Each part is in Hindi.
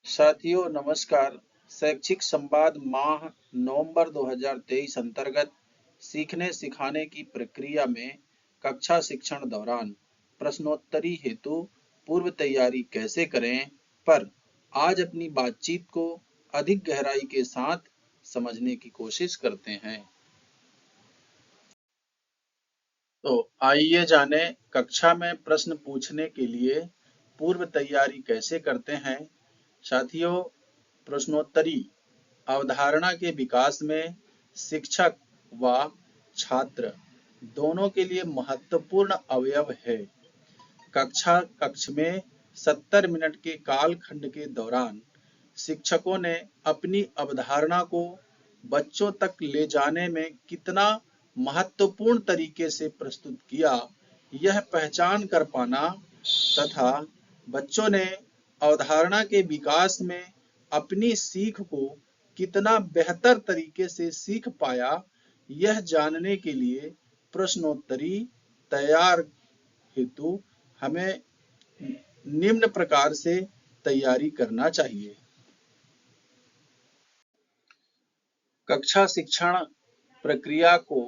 साथियों नमस्कार। शैक्षिक संवाद माह नवंबर 2023 अंतर्गत सीखने सिखाने की प्रक्रिया में कक्षा शिक्षण दौरान प्रश्नोत्तरी हेतु पूर्व तैयारी कैसे करें पर आज अपनी बातचीत को अधिक गहराई के साथ समझने की कोशिश करते हैं। तो आइए जाने कक्षा में प्रश्न पूछने के लिए पूर्व तैयारी कैसे करते हैं। साथियों, प्रश्नोत्तरी अवधारणा के विकास में शिक्षक व छात्र दोनों के लिए महत्वपूर्ण अवयव है। कक्ष में 70 मिनट के कालखंड के दौरान शिक्षकों ने अपनी अवधारणा को बच्चों तक ले जाने में कितना महत्वपूर्ण तरीके से प्रस्तुत किया, यह पहचान कर पाना तथा बच्चों ने अवधारणा के विकास में अपनी सीख को कितना बेहतर तरीके से सीख पाया, यह जानने के लिए प्रश्नोत्तरी तैयार हेतु हमें निम्न प्रकार से तैयारी करना चाहिए। कक्षा शिक्षण प्रक्रिया को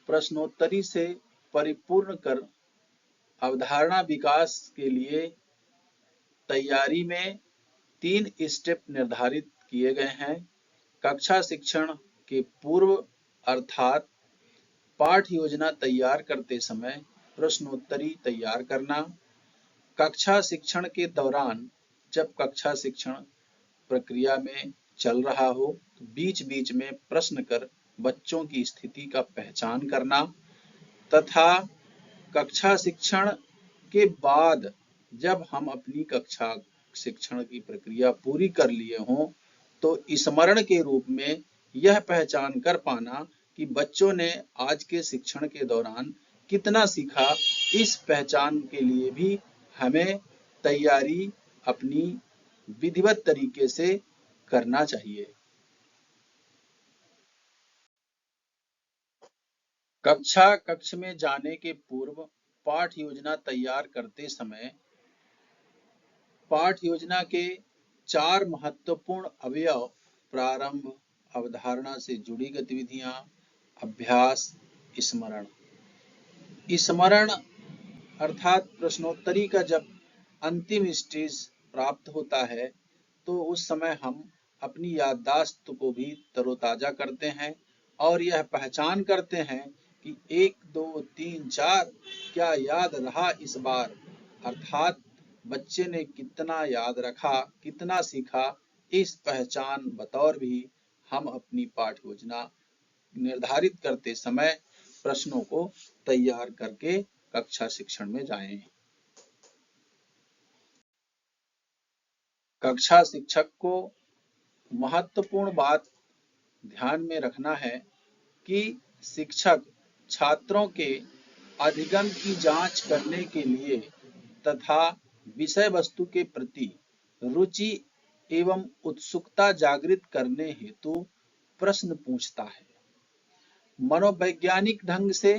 प्रश्नोत्तरी से परिपूर्ण कर अवधारणा विकास के लिए तैयारी में 3 स्टेप निर्धारित किए गए हैं। कक्षा शिक्षण के पूर्व अर्थात पाठ योजना तैयार करते समय प्रश्नोत्तरी तैयार करना। कक्षा शिक्षण के दौरान जब कक्षा शिक्षण प्रक्रिया में चल रहा हो तो बीच बीच में प्रश्न कर बच्चों की स्थिति का पहचान करना तथा कक्षा शिक्षण के बाद जब हम अपनी कक्षा शिक्षण की प्रक्रिया पूरी कर लिए हों तो स्मरण के रूप में यह पहचान कर पाना कि बच्चों ने आज के शिक्षण के दौरान कितना सीखा। इस पहचान के लिए भी हमें तैयारी अपनी विधिवत तरीके से करना चाहिए। कक्ष में जाने के पूर्व पाठ योजना तैयार करते समय पाठ योजना के 4 महत्वपूर्ण अवयव प्रारंभ, अवधारणा से जुड़ी गतिविधियां, अभ्यास, स्मरण। स्मरण अर्थात प्रश्नोत्तरी का जब अंतिम स्टेज प्राप्त होता है तो उस समय हम अपनी याददाश्त को भी तरोताजा करते हैं और यह पहचान करते हैं कि 1, 2, 3, 4 क्या याद रहा इस बार, अर्थात बच्चे ने कितना याद रखा, कितना सीखा। इस पहचान बतौर भी हम अपनी पाठ योजना निर्धारित करते समय प्रश्नों को तैयार करके कक्षा शिक्षण में जाएं। कक्षा शिक्षक को महत्वपूर्ण बात ध्यान में रखना है कि शिक्षक छात्रों के अधिगम की जांच करने के लिए तथा विषय वस्तु के प्रति रुचि एवं उत्सुकता जागृत करने हेतु प्रश्न पूछता है। मनोवैज्ञानिक ढंग से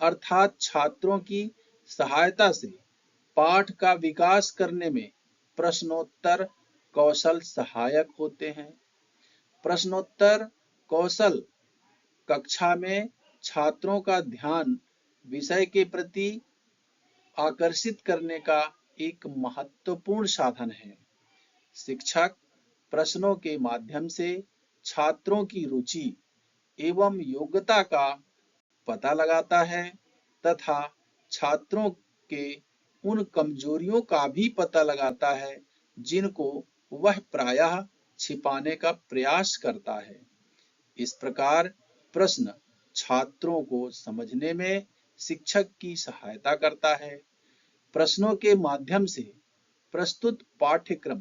अर्थात छात्रों की सहायता से पाठ का विकास करने में प्रश्नोत्तर कौशल सहायक होते हैं। प्रश्नोत्तर कौशल कक्षा में छात्रों का ध्यान विषय के प्रति आकर्षित करने का एक महत्वपूर्ण साधन है। शिक्षक प्रश्नों के माध्यम से छात्रों की रुचि एवं योग्यता का पता लगाता है तथा छात्रों के उन कमजोरियों का भी पता लगाता है जिनको वह प्रायः छिपाने का प्रयास करता है। इस प्रकार प्रश्न छात्रों को समझने में शिक्षक की सहायता करता है। प्रश्नों के माध्यम से प्रस्तुत पाठ्यक्रम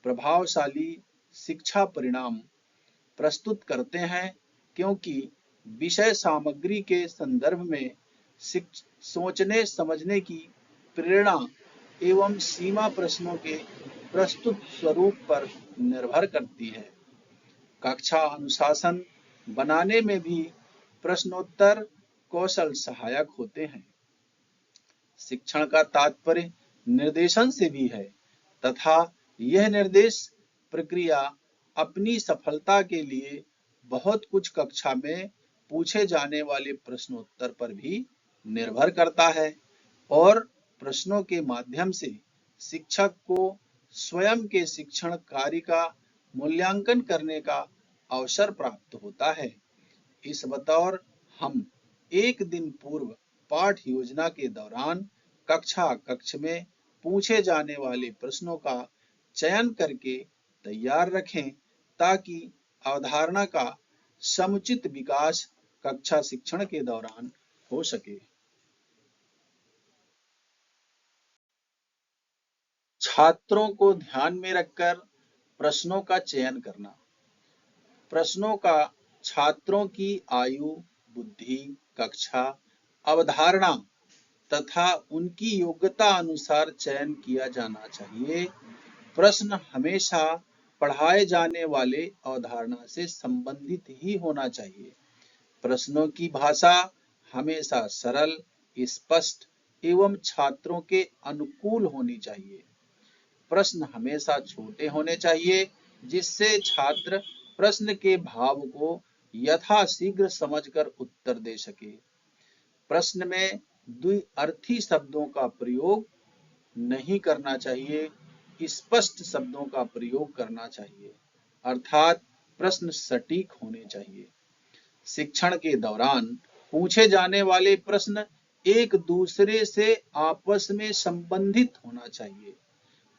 प्रभावशाली शिक्षा परिणाम प्रस्तुत करते हैं क्योंकि विषय सामग्री के संदर्भ में सोचने समझने की प्रेरणा एवं सीमा प्रश्नों के प्रस्तुत स्वरूप पर निर्भर करती है। कक्षा अनुशासन बनाने में भी प्रश्नोत्तर कौशल सहायक होते हैं। शिक्षण का तात्पर्य निर्देशन से भी है तथा यह निर्देश प्रक्रिया अपनी सफलता के लिए बहुत कुछ कक्षा में पूछे जाने वाले प्रश्नोत्तर पर भी निर्भर करता है और प्रश्नों के माध्यम से शिक्षक को स्वयं के शिक्षण कार्य का मूल्यांकन करने का अवसर प्राप्त होता है। इस बतौर हम एक दिन पूर्व पाठ योजना के दौरान कक्ष में पूछे जाने वाले प्रश्नों का चयन करके तैयार रखें ताकि अवधारणा का समुचित विकास कक्षा शिक्षण के दौरान हो सके। छात्रों को ध्यान में रखकर प्रश्नों का चयन करना। प्रश्नों का छात्रों की आयु, बुद्धि, कक्षा, अवधारणा तथा उनकी योग्यता अनुसार चयन किया जाना चाहिए। प्रश्न हमेशा पढ़ाए जाने वाले अवधारणा से संबंधित ही होना चाहिए। प्रश्नों की भाषा हमेशा सरल, स्पष्ट एवं छात्रों के अनुकूल होनी चाहिए। प्रश्न हमेशा छोटे होने चाहिए जिससे छात्र प्रश्न के भाव को यथाशीघ्र समझकर उत्तर दे सके। प्रश्न में द्विअर्थी शब्दों का प्रयोग नहीं करना चाहिए, स्पष्ट शब्दों का प्रयोग करना चाहिए, अर्थात प्रश्न सटीक होने चाहिए। शिक्षण के दौरान पूछे जाने वाले प्रश्न एक दूसरे से आपस में संबंधित होना चाहिए।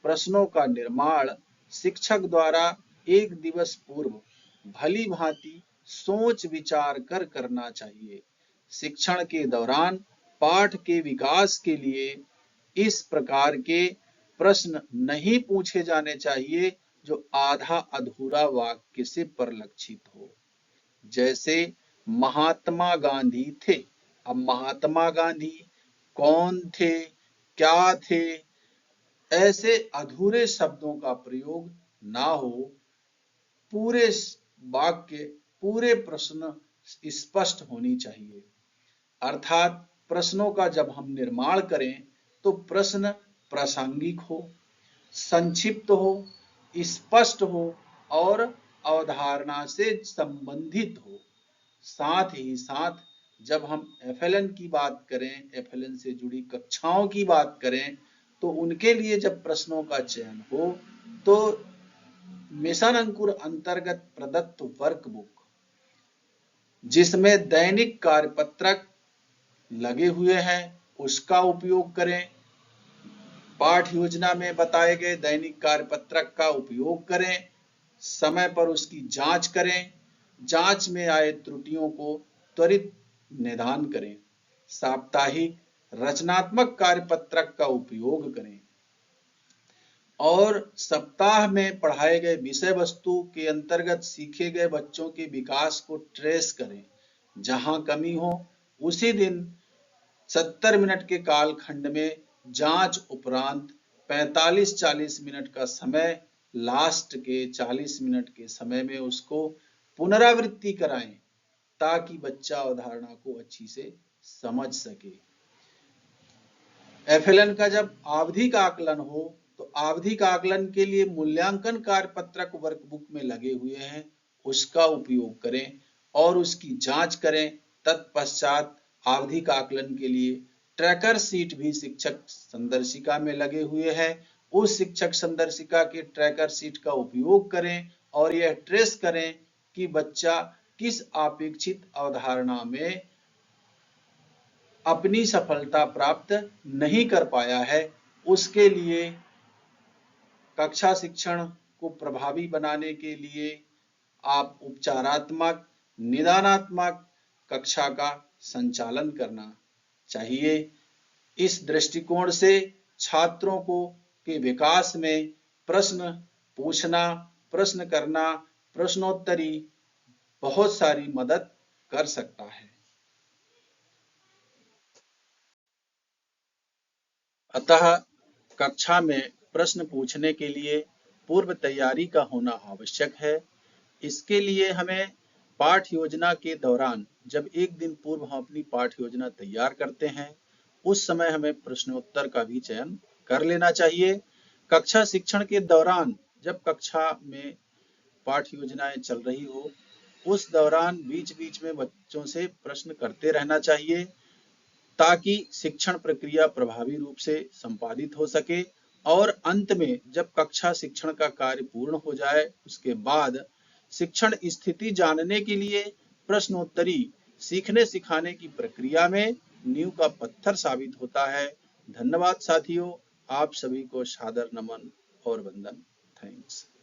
प्रश्नों का निर्माण शिक्षक द्वारा एक दिवस पूर्व भली भांति सोच विचार कर करना चाहिए। शिक्षण के दौरान पाठ के विकास के लिए इस प्रकार के प्रश्न नहीं पूछे जाने चाहिए जो आधा अधूरा वाक्य से परिलक्षित हो। जैसे महात्मा गांधी थे। अब महात्मा गांधी कौन थे, क्या थे, ऐसे अधूरे शब्दों का प्रयोग ना हो। पूरे वाक्य, पूरे प्रश्न स्पष्ट होनी चाहिए। अर्थात प्रश्नों का जब हम निर्माण करें तो प्रश्न प्रासंगिक हो, संक्षिप्त हो, स्पष्ट हो और अवधारणा से संबंधित हो। साथ ही साथ जब हम FLN की बात करें, FLN से जुड़ी कक्षाओं की बात करें, तो उनके लिए जब प्रश्नों का चयन हो तो मिशन अंकुर अंतर्गत प्रदत्त वर्कबुक जिसमें दैनिक कार्यपत्रक लगे हुए हैं उसका उपयोग करें। पाठ योजना में बताए गए दैनिक कार्यपत्रक का उपयोग करें। समय पर उसकी जांच करें। जांच में आए त्रुटियों को त्वरित निदान करें। साप्ताहिक रचनात्मक कार्यपत्रक का उपयोग करें और सप्ताह में पढ़ाए गए विषय वस्तु के अंतर्गत सीखे गए बच्चों के विकास को ट्रेस करें। जहां कमी हो उसी दिन 70 मिनट के कालखंड में जांच उपरांत 45-40 मिनट का समय, लास्ट के 40 मिनट के समय में उसको पुनरावृत्ति कराएं ताकि बच्चा अवधारणा को अच्छी से समझ सके। FLN का जब आवधिक आकलन हो तो आवधिक आकलन के लिए मूल्यांकन कार्यपत्रक वर्कबुक में लगे हुए हैं उसका उपयोग करें और उसकी जांच करें। तत्पश्चात आवधिक आकलन के लिए ट्रैकर शीट भी शिक्षक संदर्शिका में लगे हुए हैं। उस शिक्षक संदर्शिका के ट्रैकर शीट का उपयोग करें और यह ट्रेस करें कि बच्चा किस अपेक्षित अवधारणा में अपनी सफलता प्राप्त नहीं कर पाया है। उसके लिए कक्षा शिक्षण को प्रभावी बनाने के लिए आप उपचारात्मक, निदानात्मक कक्षा का संचालन करना चाहिए। इस दृष्टिकोण से छात्रों को के विकास में प्रश्न पूछना, प्रश्न करना, प्रश्नोत्तरी बहुत सारी मदद कर सकता है। अतः कक्षा में प्रश्न पूछने के लिए पूर्व तैयारी का होना आवश्यक है। इसके लिए हमें पाठ योजना के दौरान जब एक दिन पूर्व हम अपनी पाठ योजना तैयार करते हैं उस समय हमें प्रश्नोत्तर का भी चयन कर लेना चाहिए। कक्षा शिक्षण के दौरान जब कक्षा में पाठ योजनाएं चल रही हो, उस दौरान बीच बीच में बच्चों से प्रश्न करते रहना चाहिए ताकि शिक्षण प्रक्रिया प्रभावी रूप से संपादित हो सके। और अंत में जब कक्षा शिक्षण का कार्य पूर्ण हो जाए, उसके बाद शिक्षण स्थिति जानने के लिए प्रश्नोत्तरी सीखने सिखाने की प्रक्रिया में नींव का पत्थर साबित होता है। धन्यवाद साथियों, आप सभी को सादर नमन और वंदन। थैंक्स।